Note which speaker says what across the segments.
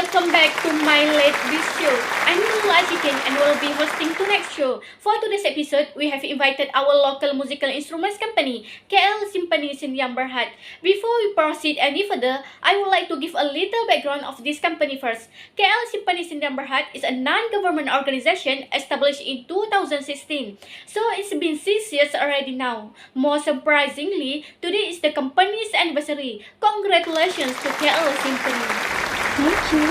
Speaker 1: welcome back to my latest show. I'm Nurul Azikin and will be hosting tonight's show. For today's episode, we have invited our local musical instruments company, KL Symphony Sdn Bhd. Before we proceed any further, I would like to give a little background of this company first. KL Symphony Sdn Bhd is a non-government organization established in 2016. So it's been 6 years already now. More surprisingly, today is the company's anniversary. Congratulations to KL Symphony.
Speaker 2: Thank you.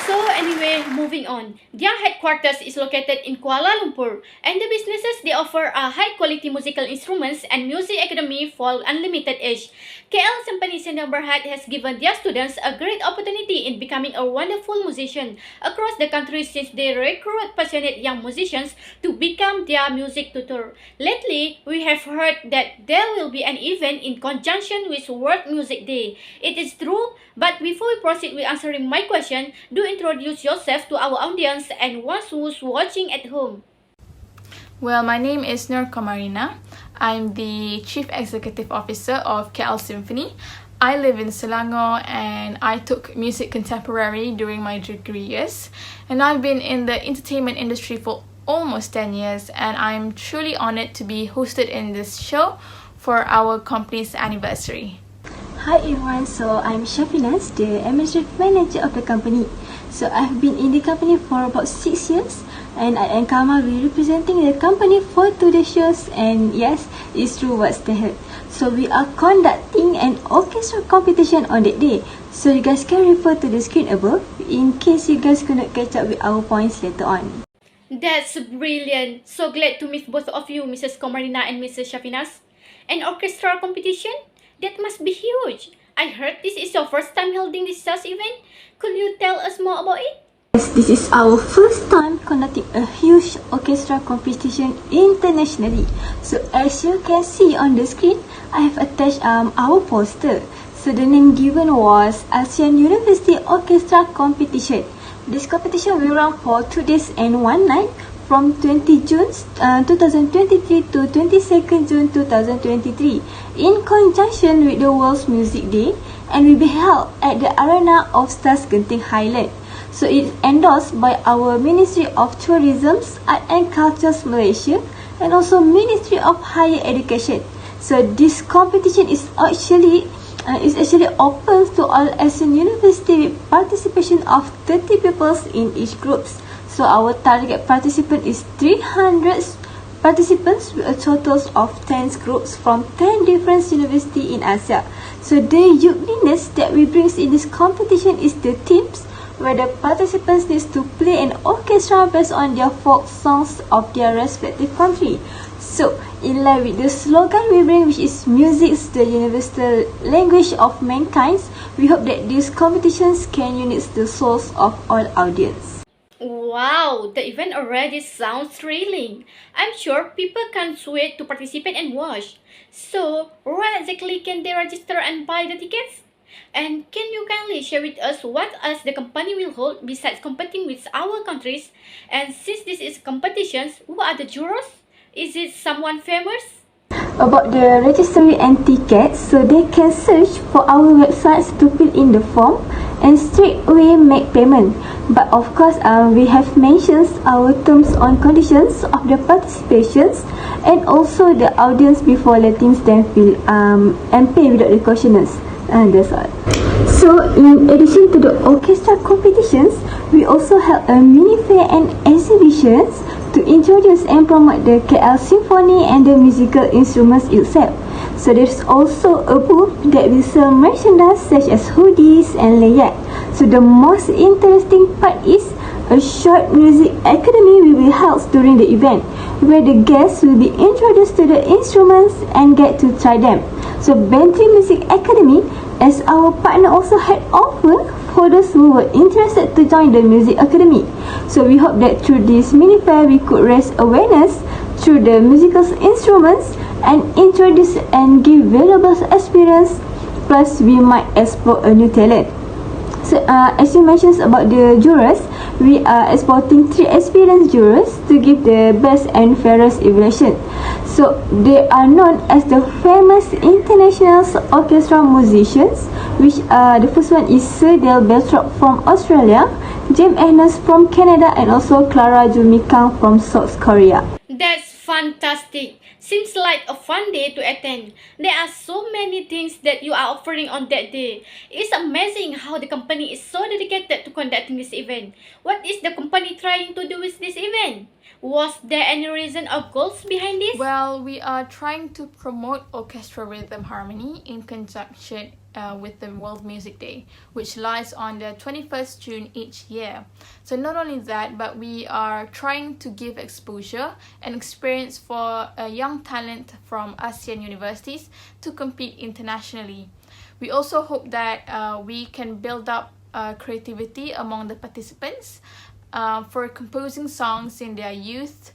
Speaker 1: So anyway, moving on. Their headquarters is located in Kuala Lumpur, and the businesses they offer are high-quality musical instruments and music academy for unlimited age. KL Symphony Sdn Bhd has given their students a great opportunity in becoming a wonderful musician across the country since they recruit passionate young musicians to become their music tutor. Lately, we have heard that there will be an event in conjunction with World Music Day. It is true, but before we proceed with answering my question, do introduce yourself to our audience and ones who's watching at home.
Speaker 2: Well, my name is Nur Komarina. I'm the Chief Executive Officer of KL Symphony. I live in Selangor and I took music contemporary during my degree years. And I've been in the entertainment industry for almost 10 years, and I'm truly honored to be hosted in this show for our company's anniversary.
Speaker 3: Hi everyone, so I'm Shafinas, the administrative manager of the company. So I've been in the company for about 6 years, and I am currently representing the company for today's shows. And yes, it's true what's they heard. So we are conducting an orchestra competition on that day. So you guys can refer to the screen above in case you guys cannot catch up with our points later on.
Speaker 1: That's brilliant. So glad to meet both of you, Mrs. Komarina and Mrs. Shafinas. An orchestra competition? That must be huge. I heard this is your first time holding this such event. Could you tell us more about it?
Speaker 3: Yes, this is our first time conducting a huge orchestra competition internationally. So as you can see on the screen, I have attached our poster. So the name given was ASEAN University Orchestra Competition. This competition will run for 2 days and 1 night from 20 June 2023 to 22nd June 2023 in conjunction with the World Music Day, and will be held at the Arena of Stars Genting Highland. So it's endorsed by our Ministry of Tourism, Art and Cultures Malaysia, and also Ministry of Higher Education. So this competition is actually open to all ASEAN university with participation of 30 people in each groups. So our target participant is 300 participants with a total of 10 groups from 10 different universities in Asia. So the uniqueness that we bring in this competition is the themes, where the participants need to play an orchestra based on their folk songs of their respective country. So in line with the slogan we bring, which is music is the universal language of mankind, we hope that these competitions can unite the souls of all audience.
Speaker 1: Wow, the event already sounds thrilling. I'm sure people can't wait to participate and watch. So, where exactly can they register and buy the tickets? And can you kindly share with us what else the company will hold besides competing with our countries? And since this is competitions, who are the jurors? Is it someone famous?
Speaker 3: About the registry and tickets, so they can search for our websites to fill in the form and straight away make payment. But of course, we have mentioned our terms and conditions of the participations and also the audience before letting them fill and pay without the questionnaires. That's all. So in addition to the orchestra competitions, we also have a mini fair and exhibitions to introduce and promote the KL Symphony and the musical instruments itself. So there's also a booth that will sell merchandise such as hoodies and layak. So the most interesting part is a short music academy will be held during the event, where the guests will be introduced to the instruments and get to try them. So Bantry Music Academy, as our partner, also had offer for those who were interested to join the music academy. So we hope that through this mini fair we could raise awareness through the musical instruments and introduce and give valuable experience, plus we might explore a new talent. So as you mentioned about the jurors, we are exporting 3 experienced jurors to give the best and fairest evaluation. So they are known as the famous international orchestra musicians, which the first one is Sir Dale Beltrop from Australia, James Agnes from Canada, and also Clara Jumikang from South Korea.
Speaker 1: That's fantastic. Seems like a fun day to attend. There are so many things that you are offering on that day. It's amazing how the company is so dedicated to conducting this event. What is the company trying to do with this event? Was there any reason or goals behind this?
Speaker 2: Well, we are trying to promote orchestral rhythm harmony in conjunction with the World Music Day, which lies on the 21st June each year. So not only that, but we are trying to give exposure and experience for young talent from ASEAN universities to compete internationally. We also hope that we can build up creativity among the participants for composing songs in their youth,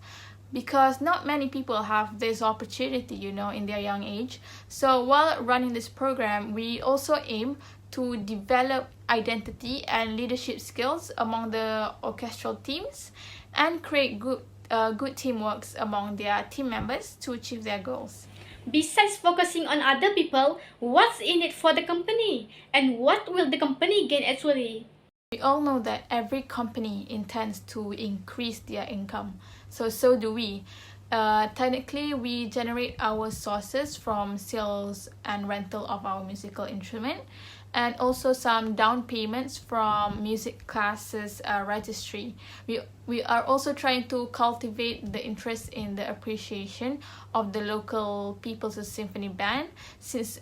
Speaker 2: because not many people have this opportunity, in their young age. So while running this program, we also aim to develop identity and leadership skills among the orchestral teams and create good teamwork among their team members to achieve their goals.
Speaker 1: Besides focusing on other people, what's in it for the company? And what will the company gain actually?
Speaker 2: We all know that every company intends to increase their income. So do we. Technically, we generate our sources from sales and rental of our musical instrument, and also some down payments from music classes registry. We are also trying to cultivate the interest in the appreciation of the local People's Symphony Band, since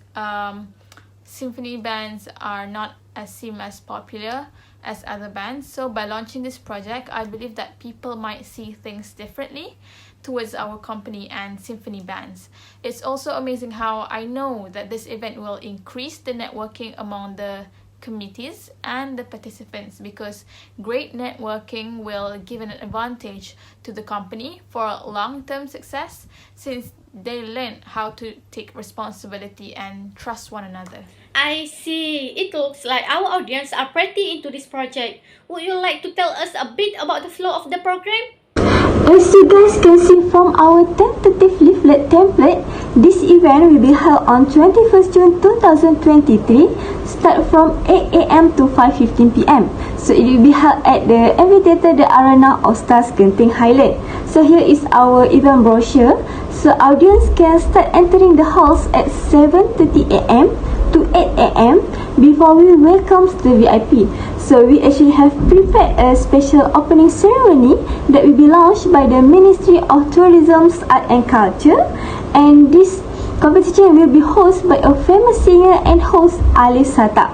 Speaker 2: symphony bands are not as popular as other bands. So by launching this project, I believe that people might see things differently towards our company and symphony bands. It's also amazing how I know that this event will increase the networking among the committees and the participants, because great networking will give an advantage to the company for long-term success, since they learn how to take responsibility and trust one another.
Speaker 1: I see. It looks like our audience are pretty into this project. Would you like to tell us a bit about the flow of the program?
Speaker 3: As you guys can see from our tentative leaflet template, this event will be held on 21st June 2023, start from 8 am to 5:15 pm. So it will be held at the Amphitheatre The Arena of Stars, Genting Highland. So here is our event brochure. So audience can start entering the halls at 7:30 am to 8 am before we welcome the VIP. So we actually have prepared a special opening ceremony that will be launched by the Ministry of Tourism, Art and Culture, and this competition will be hosted by a famous singer and host, Ali Sata.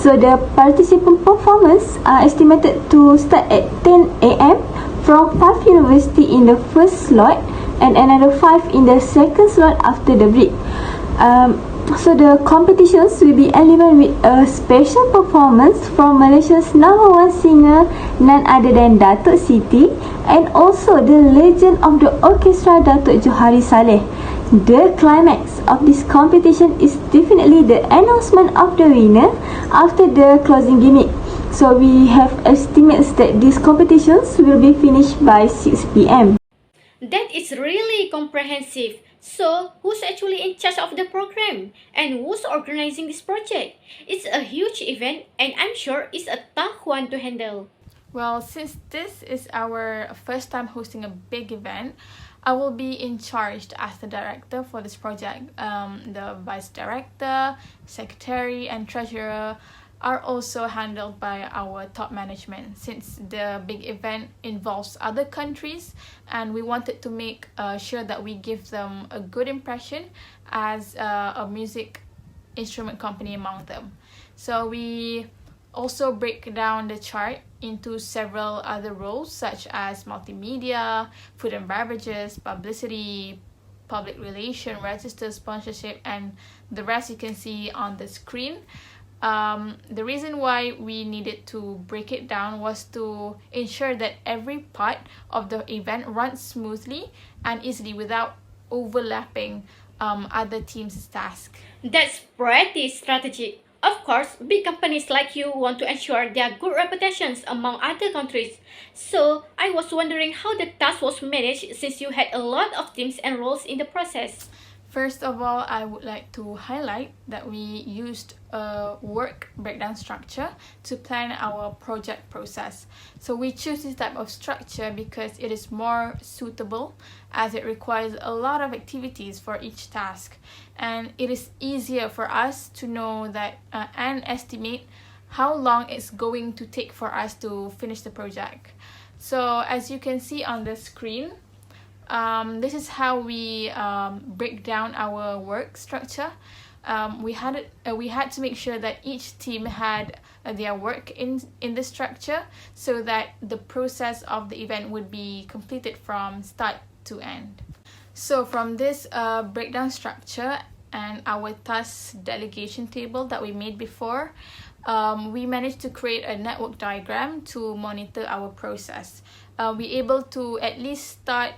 Speaker 3: So the participant performance are estimated to start at 10 am from 5 university in the first slot and another 5 in the second slot after the break. So the competitions will be ended with a special performance from Malaysia's #1 singer, none other than Datuk Siti, and also the legend of the orchestra, Datuk Johari Saleh. The climax of this competition is definitely the announcement of the winner after the closing gimmick. So we have estimates that these competitions will be finished by 6 p.m.
Speaker 1: That is really comprehensive. So, who's actually in charge of the program? And who's organizing this project? It's a huge event, and I'm sure it's a tough one to handle.
Speaker 2: Well, since this is our first time hosting a big event, I will be in charge as the director for this project. The vice director, secretary, and treasurer are also handled by our top management, since the big event involves other countries, and we wanted to make sure that we give them a good impression as a music instrument company among them. So we also break down the chart into several other roles, such as multimedia, food and beverages, publicity, public relation, register, sponsorship, and the rest you can see on the screen. The reason why we needed to break it down was to ensure that every part of the event runs smoothly and easily without overlapping other teams' tasks.
Speaker 1: That's pretty strategic. Of course, big companies like you want to ensure their good reputations among other countries. So, I was wondering how the task was managed since you had a lot of teams and roles in the process.
Speaker 2: First of all, I would like to highlight that we used a work breakdown structure to plan our project process. So we choose this type of structure because it is more suitable as it requires a lot of activities for each task. And it is easier for us to know that and estimate how long it's going to take for us to finish the project. So as you can see on the screen, this is how we break down our work structure. We had to make sure that each team had their work in the structure so that the process of the event would be completed from start to end. So from this breakdown structure and our task delegation table that we made before, we managed to create a network diagram to monitor our process. We able to at least start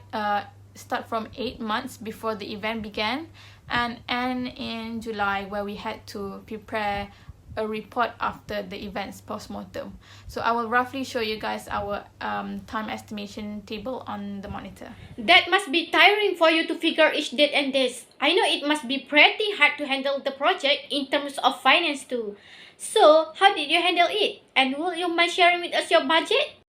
Speaker 2: from 8 months before the event began and end in July, where we had to prepare a report after the event's post-mortem. So I will roughly show you guys our time estimation table on the monitor.
Speaker 1: That must be tiring for you to figure each date and days. I know it must be pretty hard to handle the project in terms of finance too. So, how did you handle it? And will you mind sharing with us your budget?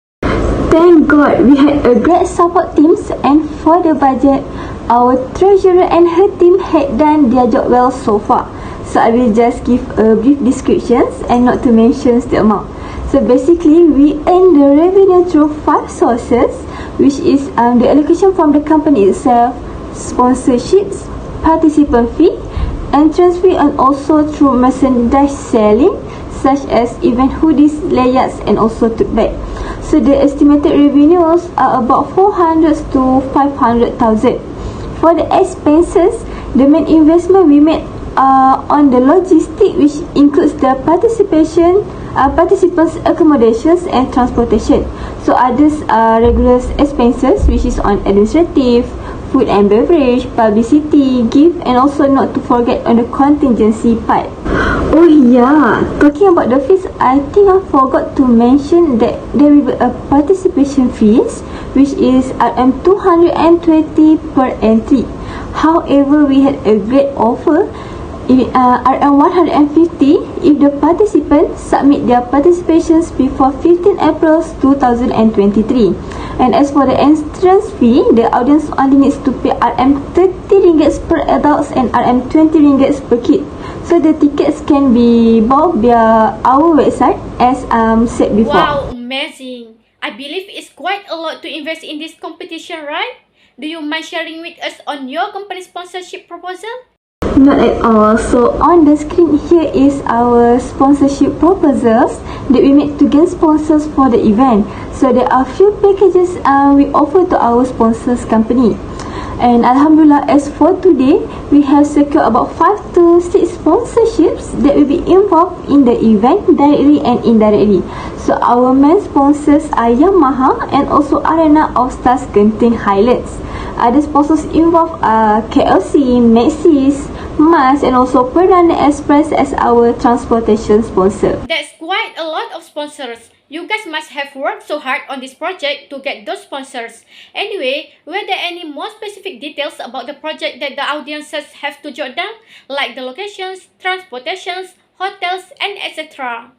Speaker 3: Thank God we had a great support teams, and for the budget, our treasurer and her team had done their job well so far. So I will just give a brief descriptions and not to mention the amount. So basically, we earn the revenue through 5 sources, which is the allocation from the company itself, sponsorships, participant fee, entrance fee, and also through merchandise selling, such as event hoodies, layouts, and also tote bag. So the estimated revenues are about 400 to 500,000. For the expenses, the main investment we made on the logistic, which includes the participants' accommodations and transportation. So others are regular expenses, which is on administrative, food and beverage, publicity, gift, and also not to forget on the contingency part. Oh yeah, talking about the fees, I think I forgot to mention that there will be a participation fees, which is RM220 per entry. However, we had a great offer, RM150 if the participants submit their participations before 15 April 2023. And as for the entrance fee, the audience only needs to pay RM30 per adults and RM20 per kid. So the tickets can be bought via our website, as said before.
Speaker 1: Wow, amazing! I believe it's quite a lot to invest in this competition, right? Do you mind sharing with us on your company sponsorship proposal?
Speaker 3: Not at all. So on the screen here is our sponsorship proposals that we made to gain sponsors for the event. So there are few packages we offer to our sponsors company. And Alhamdulillah, as for today, we have secured about 5 to 6 sponsorships that will be involved in the event directly and indirectly. So our main sponsors are Yamaha and also Arena of Stars Genting Highlands. Other sponsors involved are KLC, Maxis, Mars, and also Perdana Express as our transportation sponsor.
Speaker 1: That's quite a lot of sponsors. You guys must have worked so hard on this project to get those sponsors. Anyway, were there any more specific details about the project that the audiences have to jot down? Like the locations, transportations, hotels, and etc.?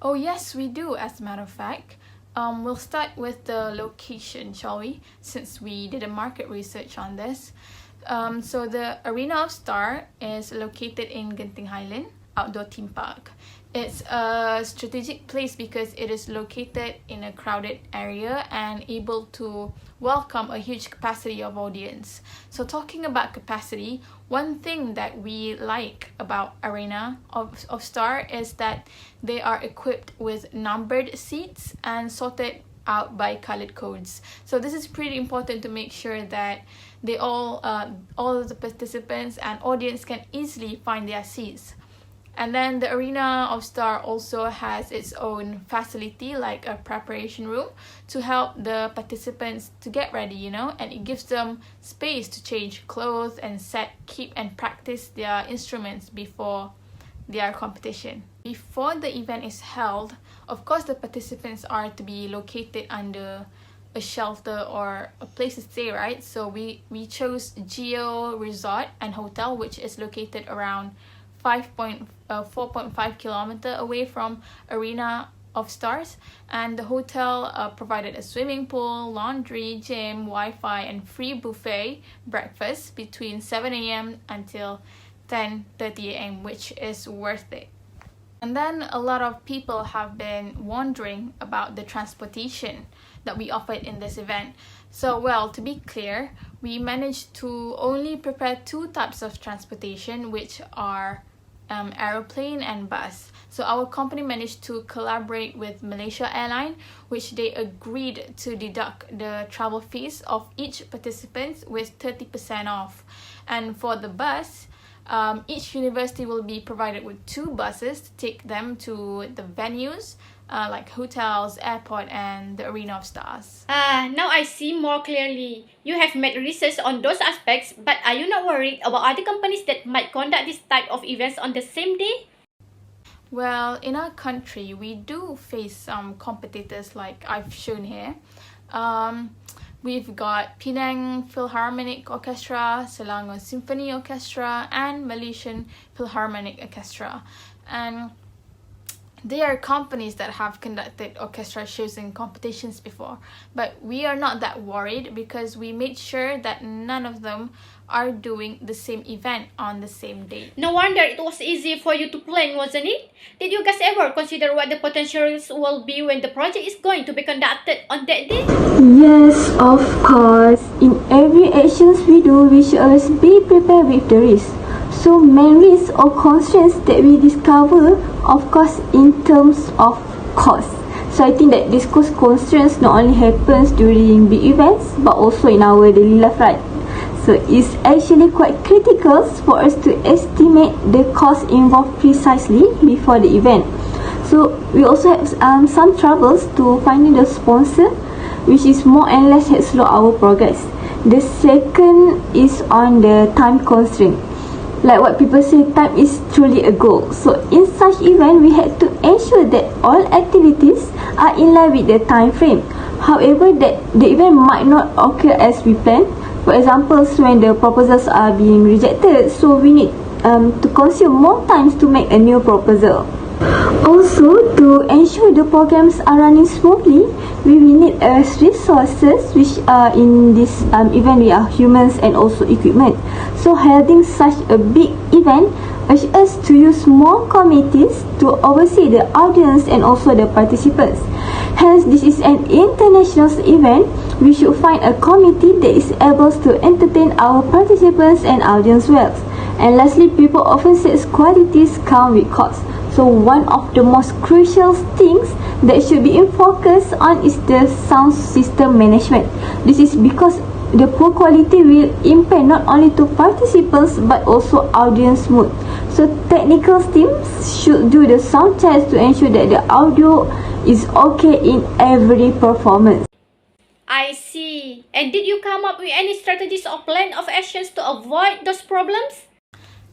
Speaker 2: Oh yes, we do, as a matter of fact. We'll start with the location, shall we? Since we did a market research on this. So the Arena of Star is located in Genting Highland Outdoor Theme Park. It's a strategic place because it is located in a crowded area and able to welcome a huge capacity of audience. So talking about capacity, one thing that we like about Arena of Star is that they are equipped with numbered seats and sorted out by colored codes. So this is pretty important to make sure that they all of the participants and audience can easily find their seats. And then the Arena of Star also has its own facility, like a preparation room, to help the participants to get ready, and it gives them space to change clothes and keep and practice their instruments before their competition. Before the event is held, of course the participants are to be located under a shelter or a place to stay, right? So we chose Geo Resort and Hotel, which is located around 4.5 kilometer away from Arena of Stars, and the hotel provided a swimming pool, laundry, gym, Wi-Fi, and free buffet breakfast between 7 a.m. until 10:30 a.m., which is worth it. And then a lot of people have been wondering about the transportation that we offered in this event. So, well, to be clear, we managed to only prepare 2 types of transportation, which are aeroplane and bus. So our company managed to collaborate with Malaysia Airlines, which they agreed to deduct the travel fees of each participant with 30% off. And for the bus, each university will be provided with 2 buses to take them to the venues like hotels, airport, and the Arena of Stars.
Speaker 1: Now I see more clearly. You have made research on those aspects, but are you not worried about other companies that might conduct this type of events on the same day?
Speaker 2: Well, in our country, we do face some competitors like I've shown here. We've got Penang Philharmonic Orchestra, Selangor Symphony Orchestra, and Malaysian Philharmonic Orchestra. And they are companies that have conducted orchestra shows and competitions before. But we are not that worried because we made sure that none of them are doing the same event on the same day.
Speaker 1: No wonder it was easy for you to plan, wasn't it? Did you guys ever consider what the potential risks will be when the project is going to be conducted on that day?
Speaker 3: Yes, of course. In every actions we do, we should always be prepared with the risk. So main risks or constraints that we discover, of course, in terms of cost. So I think that this cost constraints not only happens during big events, but also in our daily life, right? So it's actually quite critical for us to estimate the cost involved precisely before the event. So we also have some troubles to finding the sponsor, which is more and less has slowed our progress. The second is on the time constraint. Like what people say, time is truly a goal. So in such event, we had to ensure that all activities are in line with the time frame. However, that the event might not occur as we planned. For example, when the proposals are being rejected, so we need to consume more time to make a new proposal. Also, to ensure the programs are running smoothly, we will need resources, which in this event we are humans and also equipment. So holding such a big event urges us to use more committees to oversee the audience and also the participants. Hence, this is an international event. We should find a committee that is able to entertain our participants and audience well. And lastly, people often say qualities come with cost. So one of the most crucial things that should be in focus on is the sound system management. This is because the poor quality will impair not only to participants but also audience mood. So technical teams should do the sound checks to ensure that the audio is okay in every performance.
Speaker 1: I see. And did you come up with any strategies or plan of actions to avoid those problems?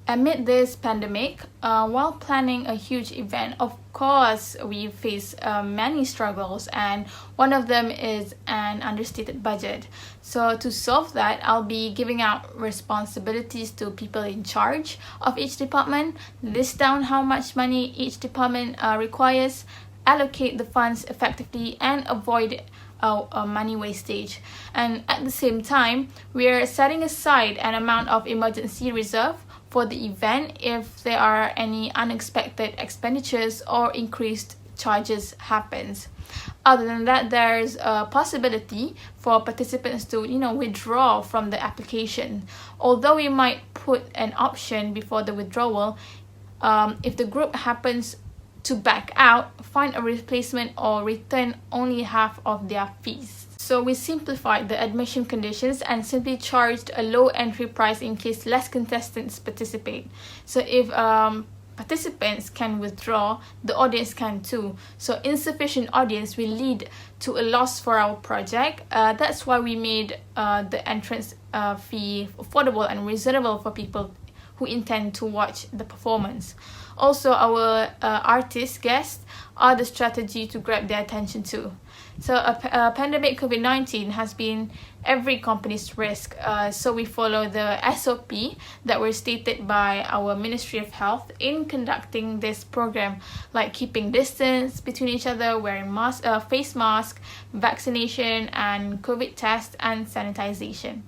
Speaker 2: Amid this pandemic, while planning a huge event, of course, we face many struggles, and one of them is an understated budget. So to solve that, I'll be giving out responsibilities to people in charge of each department, list down how much money each department requires, allocate the funds effectively, and avoid money wastage. And at the same time, we are setting aside an amount of emergency reserve for the event if there are any unexpected expenditures or increased charges happens. Other than that, there's a possibility for participants to withdraw from the application. Although we might put an option before the withdrawal, if the group happens to back out, find a replacement or return only half of their fees. So we simplified the admission conditions and simply charged a low entry price in case less contestants participate. So if participants can withdraw, the audience can too. So insufficient audience will lead to a loss for our project. That's why we made the entrance fee affordable and reasonable for people who intend to watch the performance. Also, our artist guests are the strategy to grab their attention too. So a pandemic COVID-19 has been every company's risk. So we follow the SOP that were stated by our Ministry of Health in conducting this program, like keeping distance between each other, wearing face mask, vaccination, and COVID test and sanitization.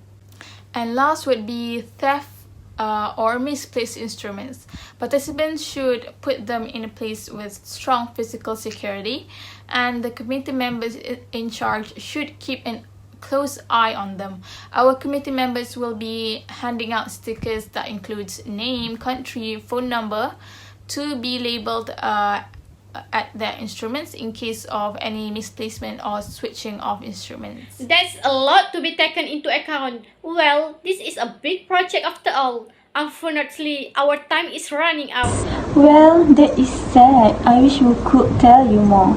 Speaker 2: And last would be theft or misplaced instruments. Participants should put them in a place with strong physical security, and the committee members in charge should keep a close eye on them. Our committee members will be handing out stickers that includes name, country, phone number to be labeled at their instruments in case of any misplacement or switching of instruments.
Speaker 1: That's a lot to be taken into account. Well, this is a big project after all. Unfortunately, our time is running out.
Speaker 3: Well, that is sad. I wish we could tell you more.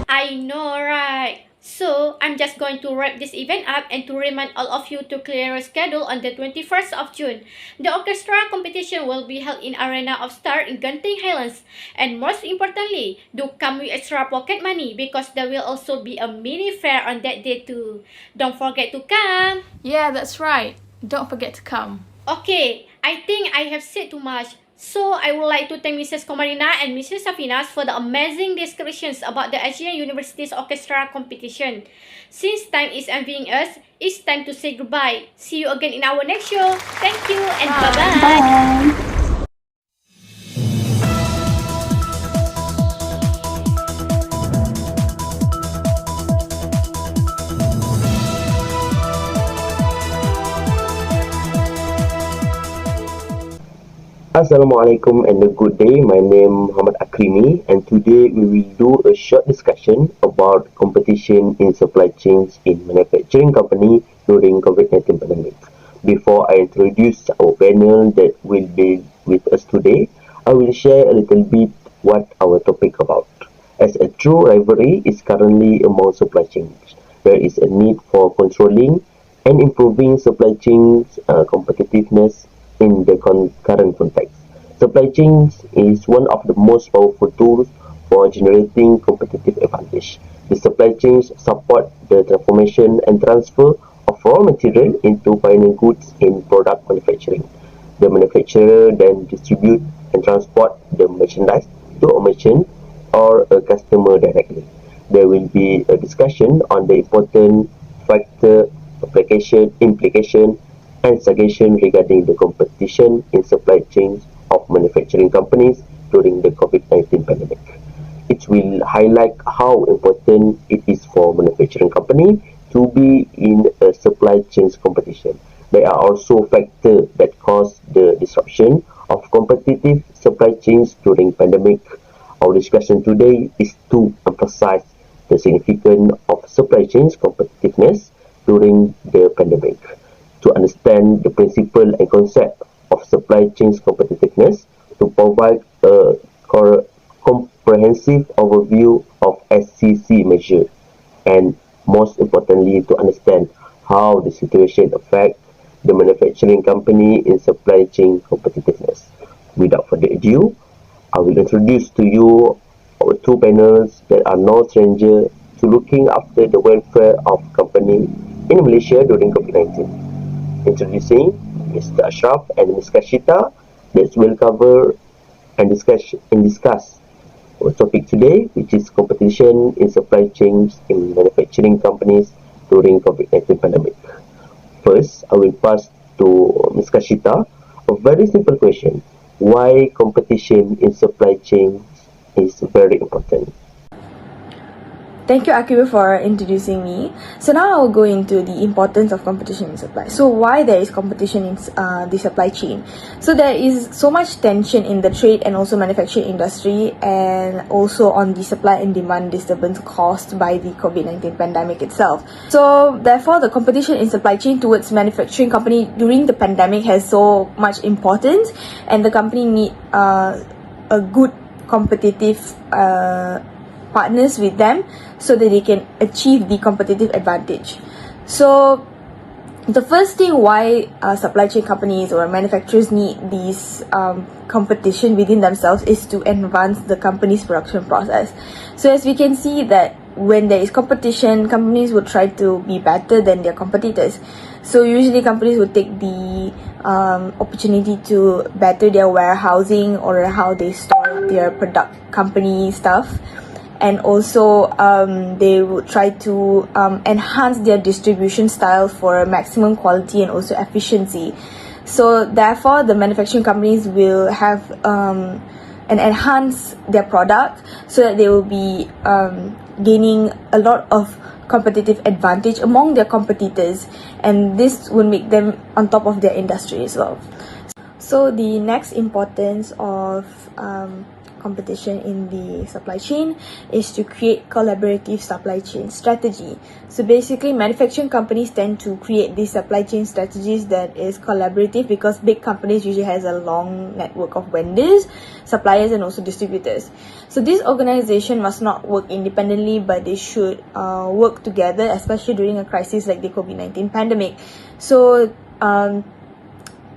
Speaker 1: I know, right? So, I'm just going to wrap this event up and to remind all of you to clear your schedule on the 21st of June. The orchestra competition will be held in Arena of Star in Genting Highlands. And most importantly, do come with extra pocket money because there will also be a mini fair on that day too. Don't forget to come!
Speaker 2: Yeah, that's right. Don't forget to come.
Speaker 1: Okay, I think I have said too much. So, I would like to thank Mrs. Komarina and Mrs. Safinas for the amazing descriptions about the Asian University's orchestra competition. Since time is envying us, it's time to say goodbye. See you again in our next show. Thank you and bye-bye.
Speaker 3: Bye.
Speaker 4: Assalamualaikum and a good day. My name is Muhammad Akrimi, and today we will do a short discussion about competition in supply chains in manufacturing company during COVID-19 pandemic. Before I introduce our panel that will be with us today, I will share a little bit what our topic about. As a true rivalry is currently among supply chains, there is a need for controlling and improving supply chains competitiveness in the current context. Supply chains is one of the most powerful tools for generating competitive advantage. The supply chains support the transformation and transfer of raw material into final goods in product manufacturing. The manufacturer then distribute and transport the merchandise to a merchant or a customer directly. There will be a discussion on the important factor, implication, and suggestion regarding the competition in supply chains of manufacturing companies during the COVID-19 pandemic. It will highlight how important it is for manufacturing company to be in a supply chains competition. There are also factors that cause the disruption of competitive supply chains during pandemic. Our discussion today is to emphasize the significance of supply chains competitiveness during the pandemic. To understand the principle and concept of supply chains competitiveness, to provide a comprehensive overview of SCC measure, and most importantly, to understand how the situation affects the manufacturing company in supply chain competitiveness. Without further ado, I will introduce to you our two panels that are no stranger to looking after the welfare of company in Malaysia during COVID-19. Introducing Mr. Ashraf and Ms. Kashita that will cover and discuss our topic today, which is competition in supply chains in manufacturing companies during COVID-19 pandemic. First, I will pass to Ms. Kashita a very simple question. Why competition in supply chains is very important?
Speaker 5: Thank you, Akiba, for introducing me. So now I will go into the importance of competition in supply. So why there is competition in the supply chain? So there is so much tension in the trade and also manufacturing industry, and also on the supply and demand disturbance caused by the COVID-19 pandemic itself. So therefore, the competition in supply chain towards manufacturing company during the pandemic has so much importance, and the company need a good competitive partners with them so that they can achieve the competitive advantage. So the first thing why supply chain companies or manufacturers need these competition within themselves is to advance the company's production process. So as we can see that when there is competition, companies would try to be better than their competitors. So usually companies would take the opportunity to better their warehousing or how they store their product company stuff, and also they would try to enhance their distribution style for maximum quality and also efficiency. So therefore the manufacturing companies will have and enhance their product so that they will be gaining a lot of competitive advantage among their competitors, and this will make them on top of their industry as well. So the next importance of competition in the supply chain is to create collaborative supply chain strategy. So basically manufacturing companies tend to create these supply chain strategies that is collaborative because big companies usually has a long network of vendors, suppliers and also distributors. So this organization must not work independently, but they should work together, especially during a crisis like the COVID-19 pandemic. So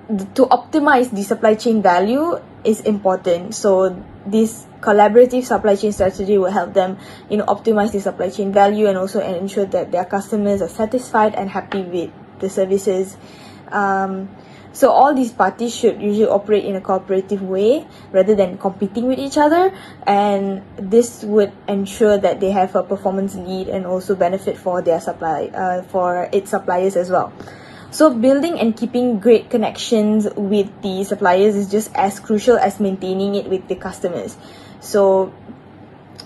Speaker 5: to optimize the supply chain value is important. So this collaborative supply chain strategy will help them, optimize the supply chain value and also ensure that their customers are satisfied and happy with the services. So all these parties should usually operate in a cooperative way rather than competing with each other, and this would ensure that they have a performance lead and also benefit for their for its suppliers as well. So building and keeping great connections with the suppliers is just as crucial as maintaining it with the customers. So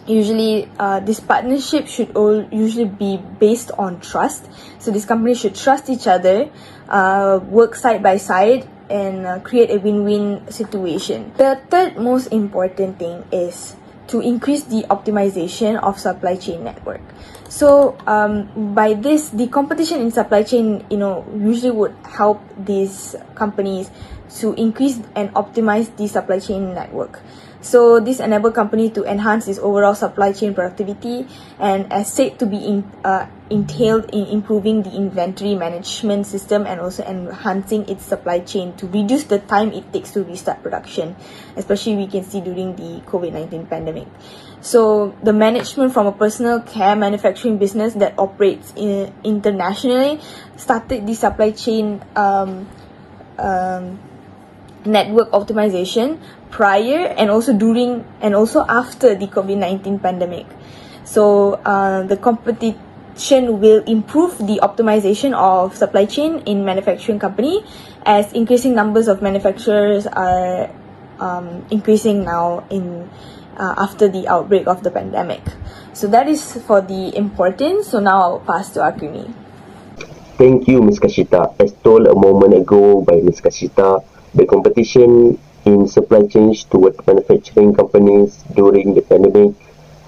Speaker 5: usually this partnership should usually be based on trust. So these companies should trust each other, work side by side, and create a win-win situation. The third most important thing is to increase the optimization of supply chain network. So by this, the competition in supply chain, usually would help these companies to increase and optimize the supply chain network. So this enable company to enhance its overall supply chain productivity, and as said to be entailed in improving the inventory management system and also enhancing its supply chain to reduce the time it takes to restart production, especially we can see during the COVID-19 pandemic. So the management from a personal care manufacturing business that operates internationally started the supply chain network optimization prior and also during and also after the COVID-19 pandemic. So the competition will improve the optimization of supply chain in manufacturing company, as increasing numbers of manufacturers are increasing now in after the outbreak of the pandemic. So that is for the importance. So now I'll pass to Akrimi.
Speaker 4: Thank you, Ms. Kashita. As told a moment ago by Ms. Kashita, the competition in supply chains toward manufacturing companies during the pandemic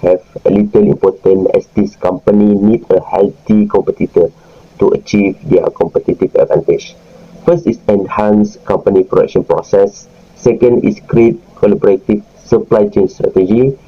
Speaker 4: have a little importance, as this company need a healthy competitor to achieve their competitive advantage. First is enhance company production process. Second is create collaborative supply chain strategy.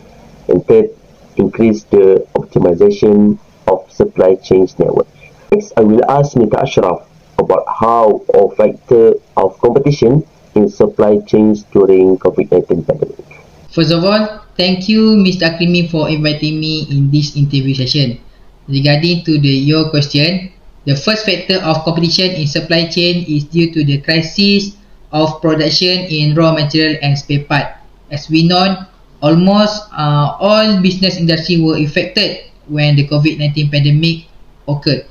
Speaker 4: And third, increase the optimization of supply chain network. Next, I will ask Mr. Ashraf about how a factor of competition in supply chains during COVID-19 pandemic.
Speaker 6: First of all, thank you Mr. Akrimi for inviting me in this interview session. Regarding to your question, the first factor of competition in supply chain is due to the crisis of production in raw material and spare part. As we know, almost all business industry were affected when the COVID-19 pandemic occurred.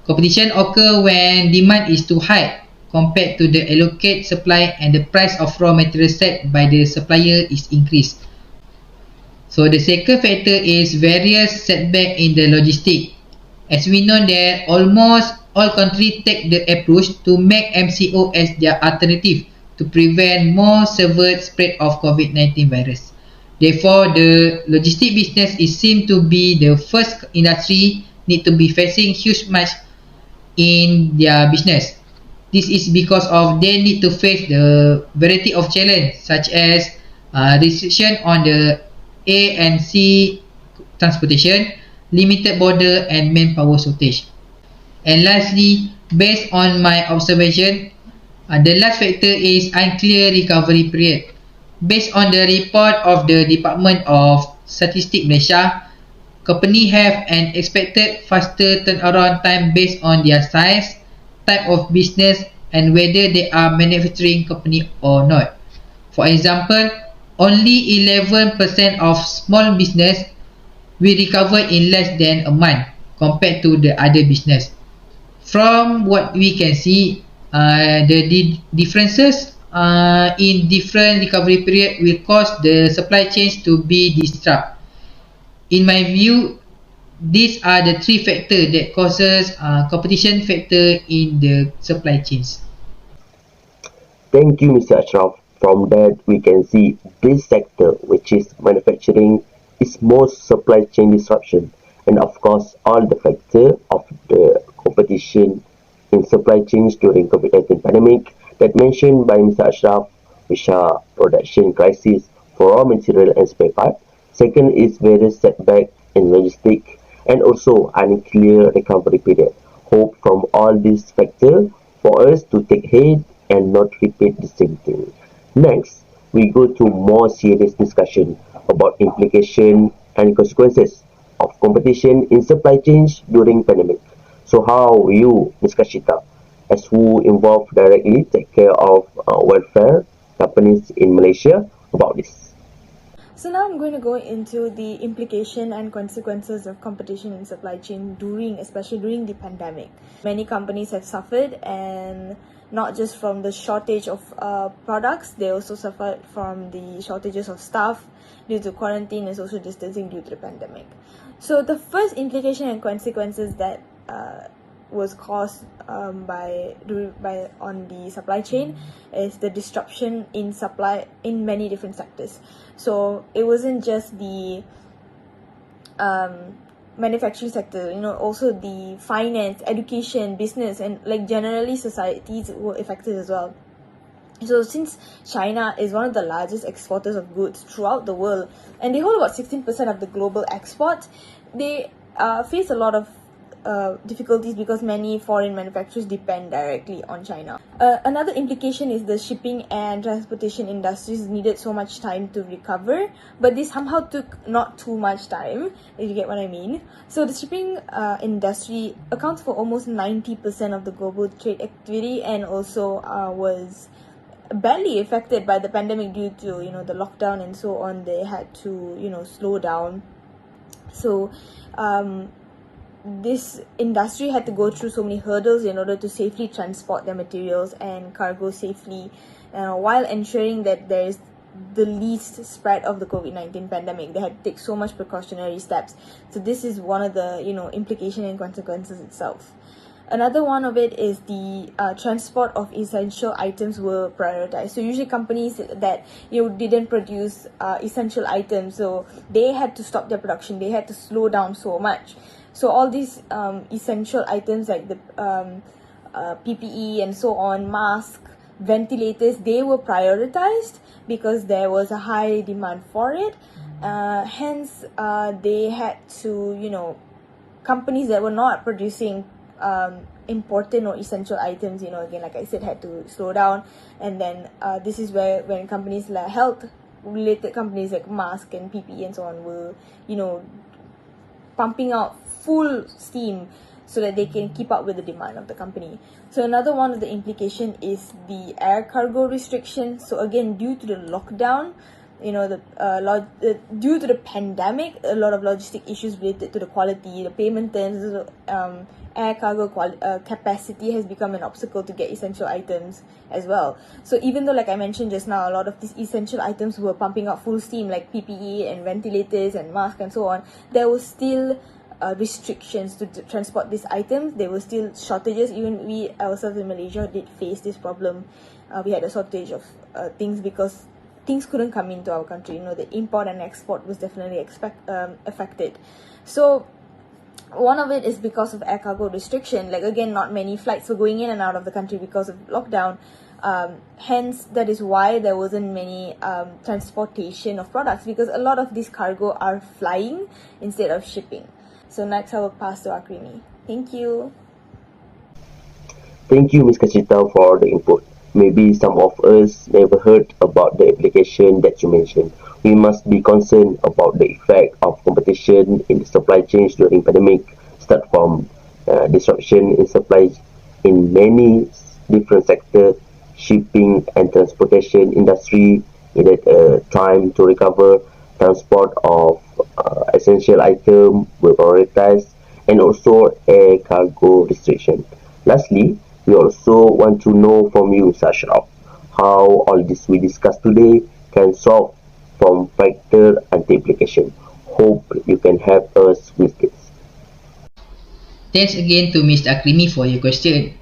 Speaker 6: Competition occurs when demand is too high compared to the allocated supply, and the price of raw material set by the supplier is increased. So the second factor is various setback in the logistic. As we know that almost all countries take the approach to make MCO as their alternative to prevent more severe spread of COVID-19 virus. Therefore, the logistic business is seen to be the first industry need to be facing huge much in their business. This is because of they need to face the variety of challenge such as restriction on the A and C transportation, limited border and manpower shortage. And lastly, Based on my observation, the last factor is unclear recovery period. Based on the report of the Department of Statistics Malaysia, companies have an expected faster turnaround time based on their size, type of business, and whether they are manufacturing company or not. For example, only 11% of small business will recover in less than a month compared to the other business. From what we can see, the differences in different recovery period will cause the supply chains to be disrupted. In my view, these are the three factors that causes competition factor in the supply chains.
Speaker 4: Thank you, Mr. Ashraf. From that, we can see this sector, which is manufacturing, is most supply chain disruption, and of course, all the factor of the competition in supply chains during COVID-19 pandemic that mentioned by Mr. Ashraf, which are production crisis for raw material and spare part. Second is various setback in logistic and also unclear recovery period. Hope from all these factors for us to take heed and not repeat the same thing. Next, we go to more serious discussion about implication and consequences of competition in supply chains during pandemic. So how you, Ms. Kashita, as who involved directly take care of welfare companies in Malaysia about this?
Speaker 5: So now I'm going to go into the implication and consequences of competition in supply chain especially during the pandemic. Many companies have suffered, and not just from the shortage of products, they also suffered from the shortages of staff due to quarantine and social distancing due to the pandemic. So the first implication and consequences that was caused by on the supply chain is the disruption in supply in many different sectors. So it wasn't just the manufacturing sector, also the finance, education, business, and like generally societies were affected as well. So since China is one of the largest exporters of goods throughout the world, and they hold about 16% of the global export, they face a lot of difficulties because many foreign manufacturers depend directly on China. Another implication is the shipping and transportation industries needed so much time to recover, but this somehow took not too much time, if you get what I mean. So the shipping industry accounts for almost 90% of the global trade activity, and also was badly affected by the pandemic due to the lockdown and so on. They had to slow down. So this industry had to go through so many hurdles in order to safely transport their materials and cargo safely, while ensuring that there is the least spread of the COVID-19 pandemic. They had to take so much precautionary steps. So this is one of the implication and consequences itself. Another one of it is the transport of essential items were prioritized. So usually companies that didn't produce essential items, so they had to stop their production. They had to slow down so much. So all these essential items like the PPE and so on, mask, ventilators, they were prioritized because there was a high demand for it. Hence, they had to, companies that were not producing important or essential items, again, like I said, had to slow down. And then this is where when companies like health related companies like mask and PPE and so on were, pumping out full steam so that they can keep up with the demand of the company. So another one of the implication is the air cargo restriction. So again, due to the lockdown, due to the pandemic, a lot of logistic issues related to the quality, the payment terms, air cargo capacity has become an obstacle to get essential items as well. So even though, like I mentioned just now, a lot of these essential items were pumping out full steam, like PPE and ventilators and masks and so on, there was still restrictions to transport these items. There were still shortages. Even we ourselves in Malaysia did face this problem. We had a shortage of things because things couldn't come into our country. The import and export was definitely affected. So one of it is because of air cargo restriction. Like again, not many flights were going in and out of the country because of lockdown. Hence, that is why there wasn't many transportation of products, because a lot of these cargo are flying instead of shipping. So next I will pass to Akrimi. Thank you.
Speaker 4: Thank you, Ms. Kachita, for the input. Maybe some of us never heard about the application that you mentioned. We must be concerned about the effect of competition in the supply chains during pandemic, start from disruption in supply in many different sectors, shipping and transportation industry needed time to recover, transport of essential item were prioritized, and also air cargo restriction. Lastly, we also want to know from you, Ashraf, how all this we discussed today can solve from factor and application. Hope you can help us with this.
Speaker 6: Thanks again to Mr. Akrimi for your question.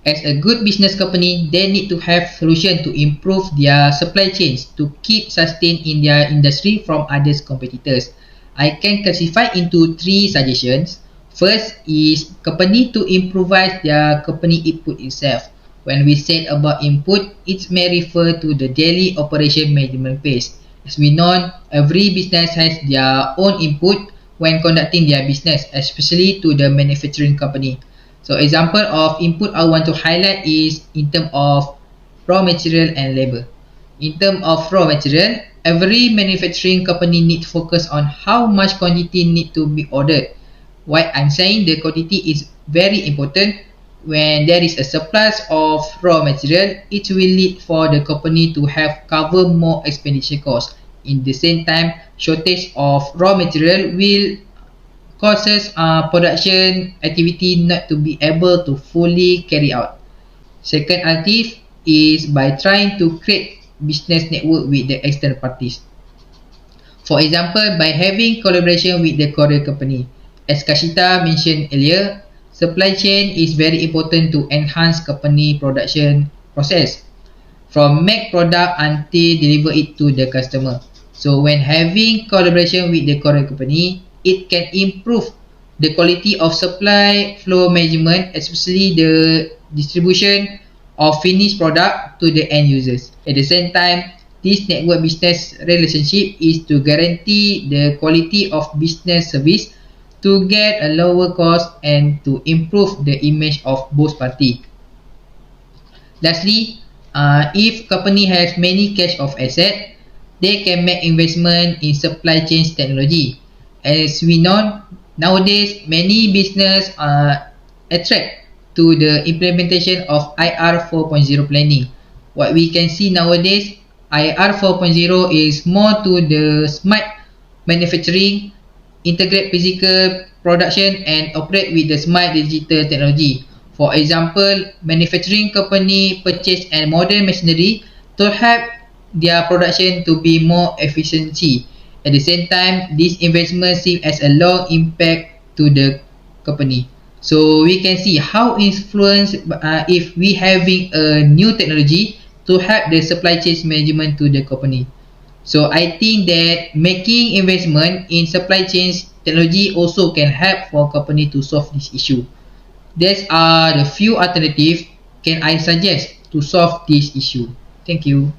Speaker 6: As a good business company, they need to have solution to improve their supply chains to keep sustain in their industry from other competitors. I can classify into three suggestions. First is company to improvise their company input itself. When we said about input, it may refer to the daily operation management phase. As we know, every business has their own input when conducting their business, especially to the manufacturing company. So example of input I want to highlight is in terms of raw material and labor. In terms of raw material, every manufacturing company need to focus on how much quantity need to be ordered. Why I'm saying the quantity is very important. When there is a surplus of raw material, it will lead for the company to have cover more expenditure costs. In the same time, shortage of raw material will causes production activity not to be able to fully carry out. Second alternative is by trying to create business network with the external parties. For example, by having collaboration with the courier company. As Kashita mentioned earlier, supply chain is very important to enhance company production process from make product until deliver it to the customer. So when having collaboration with the courier company, it can improve the quality of supply flow management, especially the distribution of finished product to the end users. At the same time, this network business relationship is to guarantee the quality of business service to get a lower cost and to improve the image of both parties. Lastly, if company has many cash of asset, they can make investment in supply chain technology. As we know, nowadays many business attract to the implementation of IR 4.0 planning. What we can see nowadays, IR 4.0 is more to the smart manufacturing, integrate physical production and operate with the smart digital technology. For example, manufacturing company purchase and modern machinery to help their production to be more efficiency. At the same time, this investment seems as a long impact to the company. So we can see how influence if we having a new technology to help the supply chain management to the company. So I think that making investment in supply chains technology also can help for company to solve this issue. These are the few alternatives can I suggest to solve this issue. Thank you.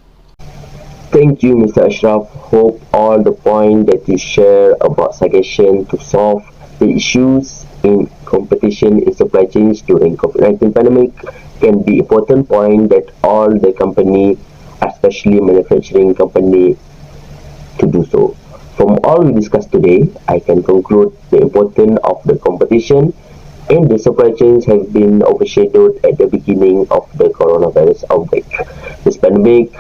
Speaker 4: Thank you, Mr. Ashraf. Hope all the points that you share about suggestion to solve the issues in competition in supply chains during COVID-19 pandemic can be important point that all the company, especially manufacturing company, to do so. From all we discussed today, I can conclude the importance of the competition and the supply chains have been overshadowed at the beginning of the coronavirus outbreak. This pandemic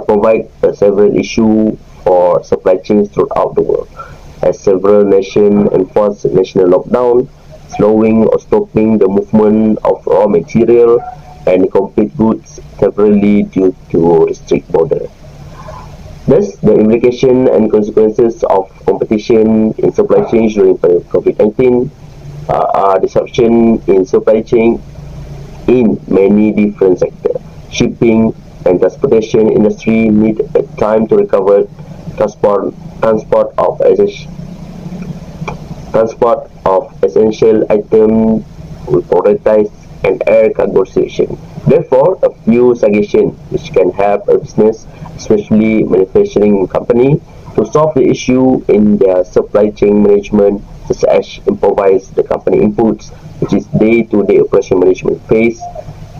Speaker 4: provides several issues for supply chains throughout the world, as several nations enforce national lockdown, slowing or stopping the movement of raw material and complete goods temporarily due to restrict border. Thus, the implication and consequences of competition in supply chains during COVID-19 are disruption in supply chain in many different sectors. Shipping and transportation industry need a time to recover. Transport of essential items will prioritize and air cargo station. Therefore, a few suggestions which can help a business, especially manufacturing company, to solve the issue in their supply chain management, such as improvise the company inputs, which is day-to-day operation management phase,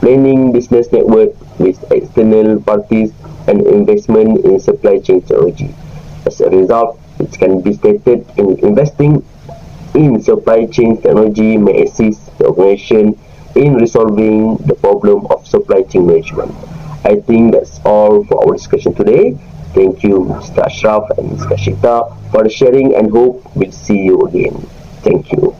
Speaker 4: planning business network with external parties, and investment in supply chain technology. As a result, it can be stated in investing in supply chain technology may assist the organization in resolving the problem of supply chain management. I think that's all for our discussion today. Thank you, Mr. Ashraf and Ms. Kashita, for the sharing, and hope we'll see you again. Thank you.